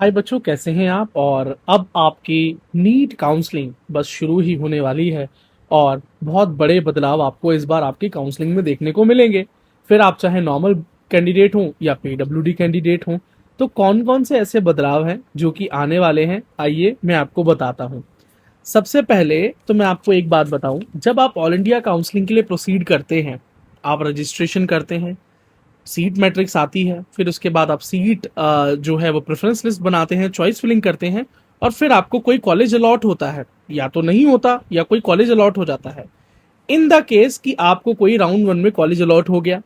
हाय बच्चों, कैसे हैं आप। और अब आपकी नीट काउंसलिंग बस शुरू ही होने वाली है और बहुत बड़े बदलाव आपको इस बार आपकी काउंसलिंग में देखने को मिलेंगे। फिर आप चाहे नॉर्मल कैंडिडेट हों या पीडब्ल्यूडी कैंडिडेट हों, तो कौन कौन से ऐसे बदलाव हैं जो कि आने वाले हैं, आइए मैं आपको बताता हूँ। सबसे पहले तो मैं आपको एक बात बताऊं, जब आप ऑल इंडिया काउंसलिंग के लिए प्रोसीड करते हैं, आप रजिस्ट्रेशन करते हैं, सीट मैट्रिक्स आती है, फिर उसके बाद आप सीट जो है वो प्रेफरेंस लिस्ट बनाते हैं, चॉइस फिलिंग करते हैं, और फिर आपको कोई कॉलेज अलॉट होता है, या तो नहीं होता या कोई कॉलेज अलॉट हो जाता है। इन द केस कि आपको कोई राउंड वन में कॉलेज अलॉट हो गया,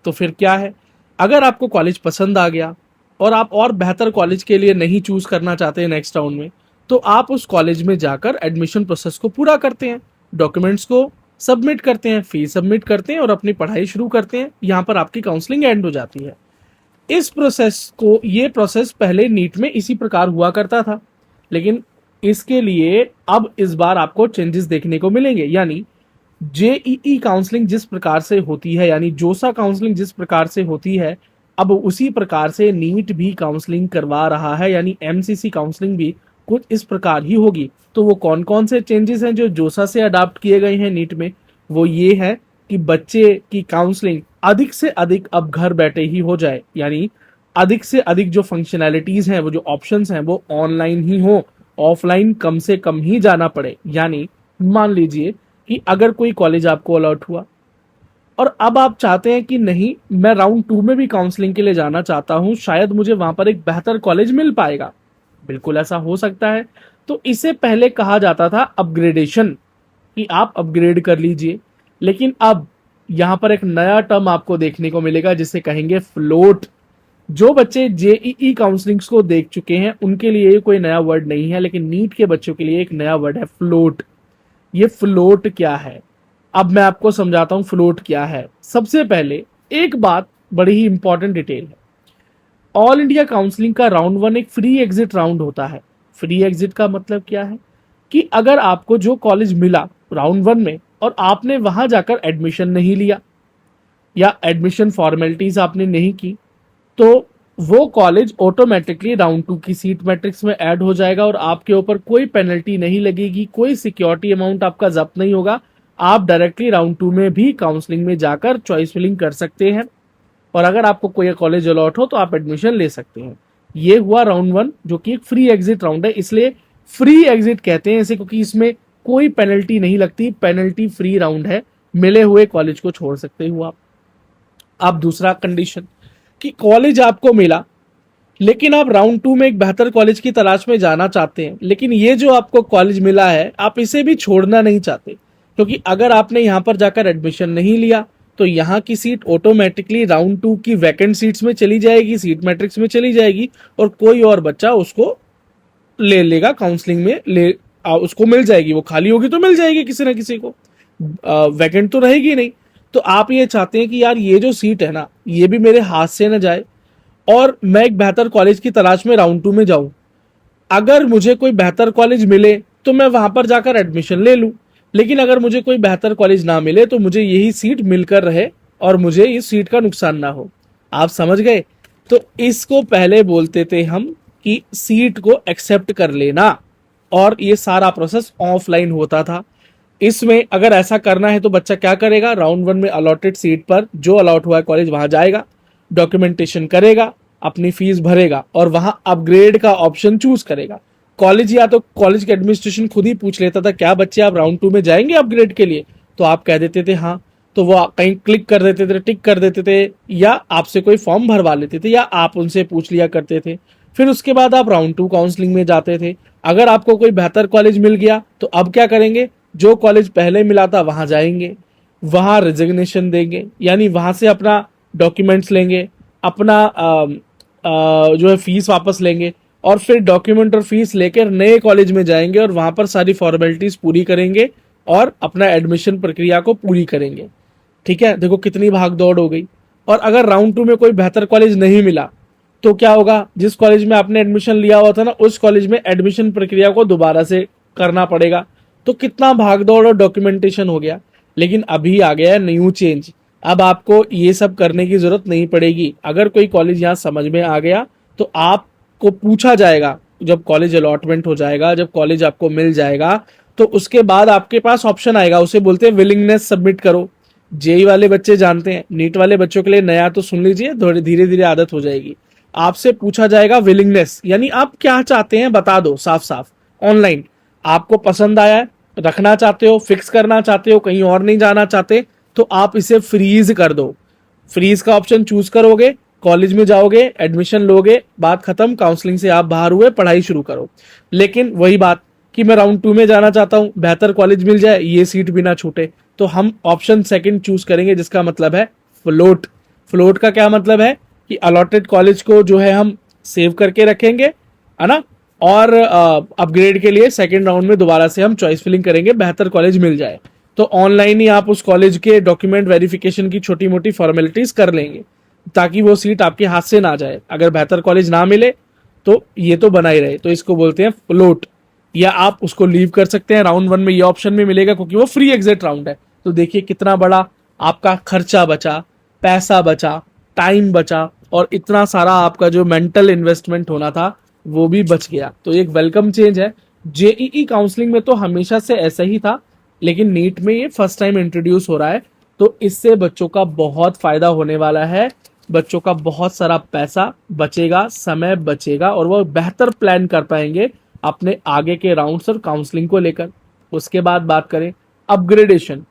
तो फिर क्या है, अगर आपको कॉलेज पसंद आ गया और आप और बेहतर कॉलेज के लिए नहीं चूज करना चाहते नेक्स्ट राउंड में, तो आप उस कॉलेज में जाकर एडमिशन प्रोसेस को पूरा करते हैं, डॉक्यूमेंट्स को सबमिट करते हैं, फीस सबमिट करते हैं और अपनी पढ़ाई शुरू करते हैं। यहां पर आपकी काउंसलिंग एंड हो जाती है। इस प्रोसेस को, ये प्रोसेस पहले नीट में इसी प्रकार हुआ करता था, लेकिन इसके लिए अब इस बार आपको चेंजेस देखने को मिलेंगे। यानी जेईई काउंसलिंग जिस प्रकार से होती है, यानी जोसा काउंसलिंग जिस प्रकार से होती है, अब उसी प्रकार से नीट भी काउंसलिंग करवा रहा है, यानी एमसीसी काउंसलिंग भी कुछ इस प्रकार ही होगी। तो वो कौन कौन से चेंजेस हैं जो जोसा से अडॉप्ट किए गए हैं नीट में, वो ये है कि बच्चे की काउंसलिंग अधिक से अधिक अब घर बैठे ही हो जाए, यानी अधिक से अधिक जो फंक्शनैलिटीज हैं, वो जो ऑप्शंस हैं, वो ऑनलाइन ही हो, ऑफलाइन कम से कम ही जाना पड़े। यानी मान लीजिए कि अगर कोई कॉलेज आपको अलॉट हुआ और अब आप चाहते हैं कि नहीं, मैं राउंड टू में भी काउंसलिंग के लिए जाना चाहता हूं, शायद मुझे वहां पर एक बेहतर कॉलेज मिल पाएगा, बिल्कुल ऐसा हो सकता है। तो इसे पहले कहा जाता था अपग्रेडेशन, कि आप अपग्रेड कर लीजिए। लेकिन अब यहां पर एक नया टर्म आपको देखने को मिलेगा जिसे कहेंगे फ्लोट। जो बच्चे जेईई काउंसलिंग्स को देख चुके हैं उनके लिए कोई नया वर्ड नहीं है, लेकिन नीट के बच्चों के लिए एक नया वर्ड है, फ्लोट। ये फ्लोट क्या है, अब मैं आपको समझाता हूं फ्लोट क्या है। सबसे पहले एक बात, बड़ी ही इंपॉर्टेंट डिटेल है। ऑल इंडिया काउंसलिंग का राउंड वन एक फ्री एग्जिट राउंड होता है। फ्री एग्जिट का मतलब क्या है कि अगर आपको जो कॉलेज मिला राउंड वन में और आपने वहां जाकर एडमिशन नहीं लिया या एडमिशन फॉर्मेलिटीज आपने नहीं की, तो वो कॉलेज ऑटोमेटिकली राउंड टू की सीट मैट्रिक्स में ऐड हो जाएगा और आपके ऊपर कोई पेनल्टी नहीं लगेगी, कोई सिक्योरिटी अमाउंट आपका जब्त नहीं होगा। आप डायरेक्टली राउंड टू में भी काउंसलिंग में जाकर चॉइस फिलिंग कर सकते हैं और अगर आपको कोई कॉलेज अलॉट हो तो आप एडमिशन ले सकते हैं। ये हुआ राउंड वन, जो कि एक फ्री एग्जिट राउंड है, इसलिए फ्री एग्जिट कहते हैं इसे, क्योंकि इसमें कोई पेनल्टी नहीं लगती, पेनल्टी फ्री राउंड है, मिले हुए कॉलेज को छोड़ सकते हो आप। अब दूसरा कंडीशन कि कॉलेज आपको मिला लेकिन आप राउंड टू में एक बेहतर कॉलेज की तलाश में जाना चाहते हैं, लेकिन ये जो आपको कॉलेज मिला है आप इसे भी छोड़ना नहीं चाहते, क्योंकि अगर आपने यहां पर जाकर एडमिशन नहीं लिया तो यहाँ की सीट ऑटोमेटिकली राउंड टू की वैकेंट सीट्स में चली जाएगी, सीट मैट्रिक्स में चली जाएगी और कोई और बच्चा उसको ले लेगा, काउंसलिंग में उसको मिल जाएगी, वो खाली होगी तो मिल जाएगी किसी ना किसी को, वैकेंट तो रहेगी नहीं। तो आप ये चाहते हैं कि यार ये जो सीट है ना, ये भी मेरे हाथ से ना जाए और मैं एक बेहतर कॉलेज की तलाश में राउंड टू में जाऊं। अगर मुझे कोई बेहतर कॉलेज मिले तो मैं वहां पर जाकर एडमिशन ले लूं, लेकिन अगर मुझे कोई बेहतर कॉलेज ना मिले तो मुझे यही सीट मिलकर रहे और मुझे इस सीट का नुकसान ना हो। आप समझ गए। तो इसको पहले बोलते थे हम कि सीट को एक्सेप्ट कर लेना, और ये सारा प्रोसेस ऑफलाइन होता था। इसमें अगर ऐसा करना है तो बच्चा क्या करेगा, राउंड वन में अलॉटेड सीट पर जो अलॉट हुआ है कॉलेज वहां जाएगा, डॉक्यूमेंटेशन करेगा, अपनी फीस भरेगा और वहां अपग्रेड का ऑप्शन चूज करेगा। कॉलेज या तो कॉलेज के एडमिनिस्ट्रेशन खुद ही पूछ लेता था, क्या बच्चे आप राउंड टू में जाएंगे अपग्रेड के लिए, तो आप कह देते थे हाँ, तो वो कहीं क्लिक कर देते थे, टिक कर देते थे, या आपसे कोई फॉर्म भरवा लेते थे, या आप उनसे पूछ लिया करते थे। फिर उसके बाद आप राउंड टू काउंसलिंग में जाते थे। अगर आपको कोई बेहतर कॉलेज मिल गया तो अब क्या करेंगे, जो कॉलेज पहले मिला था वहां जाएंगे, वहां रेजिग्नेशन देंगे, यानी वहां से अपना डॉक्यूमेंट्स लेंगे, अपना जो है फीस वापस लेंगे और फिर डॉक्यूमेंट और फीस लेकर नए कॉलेज में जाएंगे और वहां पर सारी फॉर्मेलिटीज पूरी करेंगे और अपना एडमिशन प्रक्रिया को पूरी करेंगे। ठीक है, देखो कितनी भाग दौड़ हो गई। और अगर राउंड टू में कोई बेहतर कॉलेज नहीं मिला तो क्या होगा, जिस कॉलेज में आपने एडमिशन लिया हुआ था ना, उस कॉलेज में एडमिशन प्रक्रिया को दोबारा से करना पड़ेगा। तो कितना भाग दौड़ और डॉक्यूमेंटेशन हो गया। लेकिन अभी आ गया है न्यू चेंज, अब आपको ये सब करने की जरूरत नहीं पड़ेगी। अगर कोई कॉलेज यहाँ समझ में आ गया तो आप आपको पूछा जाएगा, जब कॉलेज अलॉटमेंट हो जाएगा, जब कॉलेज आपको मिल जाएगा, तो उसके बाद आपके पास ऑप्शन आएगा, उसे बोलते हैं विलिंगनेस सबमिट करो। जेई वाले बच्चे जानते हैं, नीट वाले बच्चों के लिए नया तो सुन लीजिए, थोड़ी धीरे धीरे आदत हो जाएगी। आपसे पूछा जाएगा विलिंगनेस, यानी आप क्या चाहते हैं बता दो साफ साफ। ऑनलाइन आपको पसंद आया है, रखना चाहते हो, फिक्स करना चाहते हो, कहीं और नहीं जाना चाहते, तो आप इसे फ्रीज कर दो। फ्रीज का ऑप्शन चूज करोगे, कॉलेज में जाओगे, एडमिशन लोगे, बात खत्म, काउंसलिंग से आप बाहर हुए, पढ़ाई शुरू करो। लेकिन वही बात कि मैं राउंड 2 में जाना चाहता हूं, बेहतर कॉलेज मिल जाए, ये सीट भी ना छूटे, तो हम ऑप्शन सेकंड चूज करेंगे, जिसका मतलब है फ्लोट। फ्लोट का क्या मतलब है कि अलॉटेड कॉलेज को जो है हम सेव करके रखेंगे, है ना, और अपग्रेड के लिए सेकंड राउंड में दोबारा से हम चॉइस फिलिंग करेंगे, बेहतर कॉलेज मिल जाए तो ऑनलाइन ही आप उस कॉलेज के डॉक्यूमेंट वेरिफिकेशन की छोटी मोटी फॉर्मेलिटीज कर लेंगे, ताकि वो सीट आपके हाथ से ना जाए। अगर बेहतर कॉलेज ना मिले तो ये तो बना ही रहे, तो इसको बोलते हैं फ्लोट। या आप उसको लीव कर सकते हैं, राउंड 1 में ये ऑप्शन भी मिलेगा क्योंकि वो फ्री एग्जिट राउंड है। तो देखिए कितना बड़ा आपका खर्चा बचा, पैसा बचा, टाइम बचा, और इतना सारा आपका जो मेंटल इन्वेस्टमेंट होना था वो भी बच गया। तो एक वेलकम चेंज है। जेईई काउंसलिंग में तो हमेशा से ऐसा ही था, लेकिन नीट में ये फर्स्ट टाइम इंट्रोड्यूस हो रहा है, तो इससे बच्चों का बहुत फायदा होने वाला है। बच्चों का बहुत सारा पैसा बचेगा, समय बचेगा, और वो बेहतर प्लान कर पाएंगे अपने आगे के राउंड्स और काउंसलिंग को लेकर। उसके बाद बात करें अपग्रेडेशन।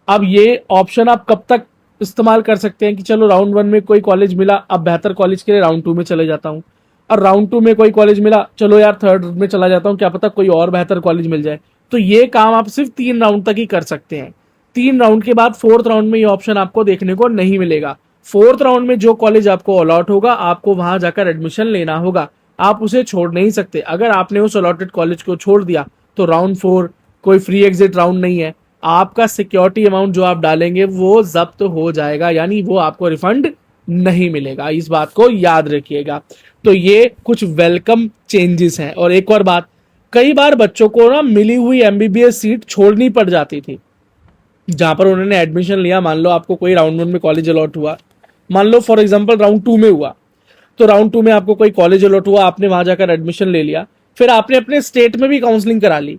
अब ये ऑप्शन आप कब तक इस्तेमाल कर सकते हैं कि चलो राउंड 1 में कोई कॉलेज मिला, अब बेहतर कॉलेज के लिए राउंड 2 में चले जाता हूं, और राउंड 2 में कोई कॉलेज मिला, चलो यार थर्ड में चला जाता हूं, क्या पता कोई और बेहतर कॉलेज मिल जाए। तो ये काम आप सिर्फ 3 राउंड तक ही कर सकते हैं। 3 राउंड के बाद 4th राउंड में ये ऑप्शन आपको देखने को नहीं मिलेगा। 4th राउंड में जो कॉलेज आपको अलॉट होगा, आपको वहां जाकर एडमिशन लेना होगा, आप उसे छोड़ नहीं सकते। अगर आपने उस अलॉटेड कॉलेज को छोड़ दिया तो राउंड 4 कोई फ्री एग्जिट राउंड नहीं है, आपका सिक्योरिटी अमाउंट जो आप डालेंगे वो जब्त हो जाएगा, यानी वो आपको रिफंड नहीं मिलेगा। इस बात को याद रखिएगा। तो ये कुछ वेलकम चेंजेस हैं। और एक और बात, कई बार बच्चों को ना मिली हुई एमबीबीएस सीट छोड़नी पड़ जाती थी, जहां पर उन्होंने एडमिशन लिया। मान लो आपको कोई राउंड 1 में कॉलेज अलॉट हुआ, मान लो फॉर एग्जांपल राउंड 2 में हुआ, तो राउंड 2 में आपको कोई कॉलेज अलॉट हुआ, आपने वहां जाकर एडमिशन ले लिया, फिर आपने अपने स्टेट में भी काउंसलिंग करा ली,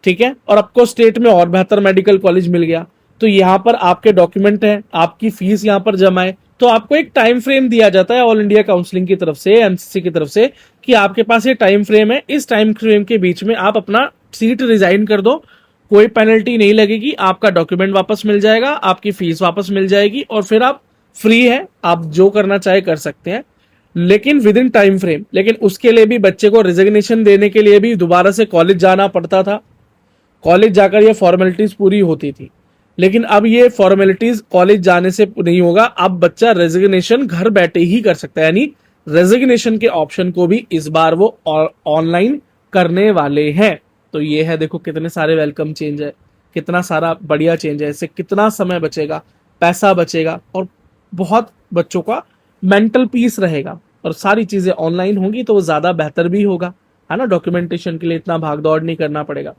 ठीक है, और आपको स्टेट में और बेहतर मेडिकल कॉलेज मिल गया, तो यहां पर आपके डॉक्यूमेंट हैं, आपकी फीस यहां पर जमा है, तो आपको एक टाइम फ्रेम दिया जाता है ऑल इंडिया काउंसलिंग की तरफ से, एमसीसी की तरफ से, कि आपके पास ये टाइम फ्रेम है, इस टाइम फ्रेम के बीच में आप अपना सीट रिजाइन कर दो, कोई पेनल्टी नहीं लगेगी, आपका डॉक्यूमेंट वापस मिल जाएगा, आपकी फीस वापस मिल जाएगी, और फिर आप फ्री है, आप जो करना चाहे कर सकते हैं, लेकिन विद इन टाइम फ्रेम। लेकिन उसके लिए भी बच्चे को रिजिग्नेशन देने के लिए भी दोबारा से कॉलेज जाना पड़ता था, कॉलेज जाकर ये फॉर्मेलिटीज पूरी होती थी। लेकिन अब ये फॉर्मेलिटीज कॉलेज जाने से नहीं होगा, अब बच्चा रेजिग्नेशन घर बैठे ही कर सकता है, यानी रेजिग्नेशन के ऑप्शन को भी इस बार वो ऑनलाइन करने वाले हैं। तो ये है, देखो कितने सारे वेलकम चेंज है, कितना सारा बढ़िया चेंज है, इससे कितना समय बचेगा, पैसा बचेगा, और बहुत बच्चों का मेंटल पीस रहेगा, और सारी चीजें ऑनलाइन होंगी तो वो ज्यादा बेहतर भी होगा, है ना, डॉक्यूमेंटेशन के लिए इतना भाग दौड़ नहीं करना पड़ेगा।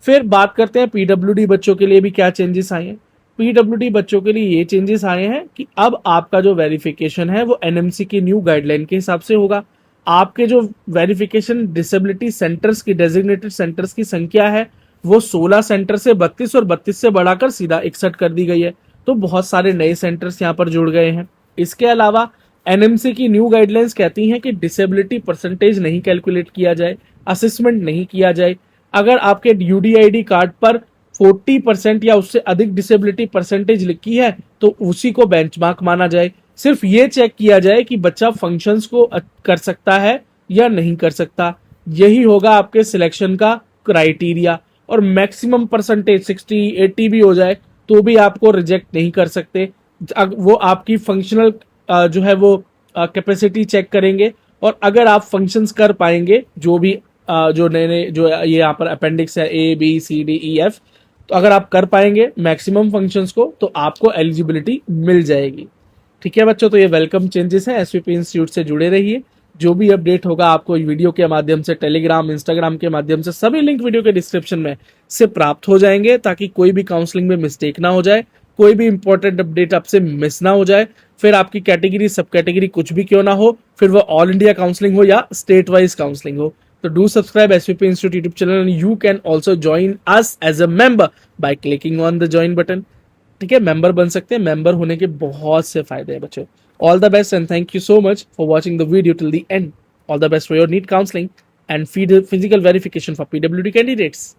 फिर बात करते हैं पीडब्ल्यूडी बच्चों के लिए भी क्या चेंजेस आए हैं। पीडब्ल्यूडी बच्चों के लिए ये चेंजेस आए हैं कि अब आपका जो वेरिफिकेशन है वो एनएमसी की न्यू गाइडलाइन के हिसाब से होगा। आपके जो वेरिफिकेशन डिसेबिलिटी सेंटर्स की, डेजिग्नेटेड सेंटर्स की संख्या है वो 16 सेंटर से 32, और 32 से बढ़ाकर सीधा 61 कर दी गई है। तो बहुत सारे नए सेंटर्स यहाँ पर जुड़ गए हैं। इसके अलावा एनएमसी की न्यू गाइडलाइंस कहती हैं कि डिसेबिलिटी परसेंटेज नहीं कैलकुलेट किया जाए, असेसमेंट नहीं किया जाए। अगर आपके यूडीआईडी कार्ड पर 40% या उससे अधिक डिसेबिलिटी परसेंटेज लिखी है तो उसी को बेंचमार्क माना जाए। सिर्फ ये चेक किया जाए कि बच्चा फंक्शंस को कर सकता है या नहीं कर सकता, यही होगा आपके सिलेक्शन का क्राइटेरिया। और मैक्सिमम परसेंटेज 60, 80 भी हो जाए तो भी आपको रिजेक्ट नहीं कर सकते। वो आपकी फंक्शनल जो है वो कैपेसिटी चेक करेंगे, और अगर आप फंक्शंस कर पाएंगे, जो भी जो नए जो ये यहाँ पर अपेंडिक्स है ABCDEF, तो अगर आप कर पाएंगे मैक्सिमम फंक्शंस को तो आपको एलिजिबिलिटी मिल जाएगी। ठीक है बच्चों, तो ये वेलकम चेंजेस हैं। एसवीपी इंस्टीट्यूट से जुड़े रहिए, जो भी अपडेट होगा आपको वीडियो के माध्यम से, टेलीग्राम, इंस्टाग्राम के माध्यम से, सभी लिंक वीडियो के डिस्क्रिप्शन में से प्राप्त हो जाएंगे, ताकि कोई भी काउंसलिंग में मिस्टेक ना हो जाए, कोई भी इंपॉर्टेंट अपडेट आपसे मिस ना हो जाए। फिर आपकी कैटेगरी सब कैटेगरी कुछ भी क्यों ना हो, फिर वो ऑल इंडिया काउंसलिंग हो या स्टेट वाइज काउंसलिंग हो। तो do subscribe SVP institute YouTube channel and you can also join us as a member by clicking on the join button. ठीक है, मेंबर बन सकते हैं। मेंबर होने के बहुत से फायदे हैं बच्चों। All the best and thank you so much for watching the video till the end. All the best for your NEET counselling and physical verification for PWD candidates.